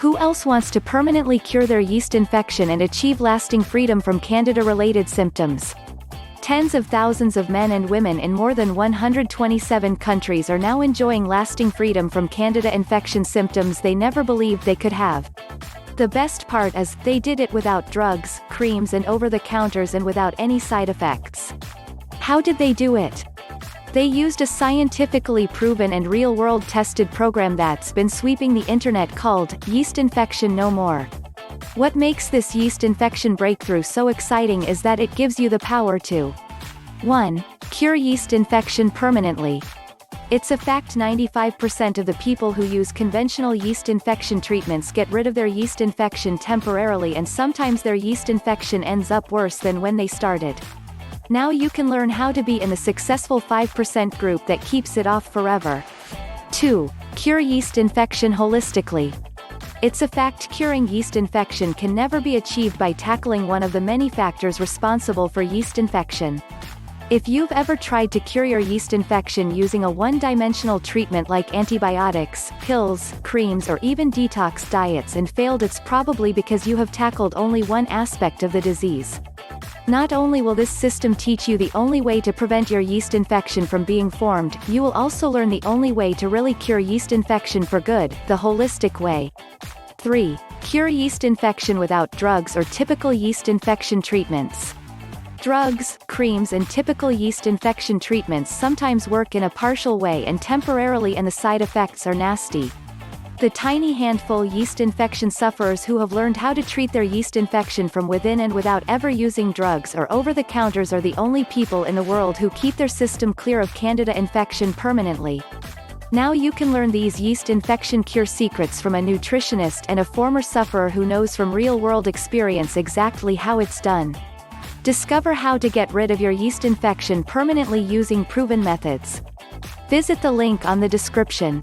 Who else wants to permanently cure their yeast infection and achieve lasting freedom from Candida-related symptoms? Tens of thousands of men and women in more than 127 countries are now enjoying lasting freedom from Candida infection symptoms they never believed they could have. The best part is, they did it without drugs, creams and over-the-counters and without any side effects. How did they do it? They used a scientifically proven and real-world tested program that's been sweeping the internet called Yeast Infection No More. What makes this yeast infection breakthrough so exciting is that it gives you the power to 1. Cure yeast infection permanently. It's a fact 95% of the people who use conventional yeast infection treatments get rid of their yeast infection temporarily, and sometimes their yeast infection ends up worse than when they started. Now you can learn how to be in the successful 5% group that keeps it off forever. 2. Cure yeast infection holistically. It's a fact curing yeast infection can never be achieved by tackling one of the many factors responsible for yeast infection. If you've ever tried to cure your yeast infection using a one-dimensional treatment like antibiotics, pills, creams or even detox diets and failed, it's probably because you have tackled only one aspect of the disease. Not only will this system teach you the only way to prevent your yeast infection from being formed, you will also learn the only way to really cure yeast infection for good, the holistic way. 3. Cure yeast infection without drugs or typical yeast infection treatments. Drugs, creams and typical yeast infection treatments sometimes work in a partial way and temporarily, and the side effects are nasty. The tiny handful yeast infection sufferers who have learned how to treat their yeast infection from within and without ever using drugs or over-the-counters are the only people in the world who keep their system clear of Candida infection permanently. Now you can learn these yeast infection cure secrets from a nutritionist and a former sufferer who knows from real-world experience exactly how it's done. Discover how to get rid of your yeast infection permanently using proven methods. Visit the link on the description.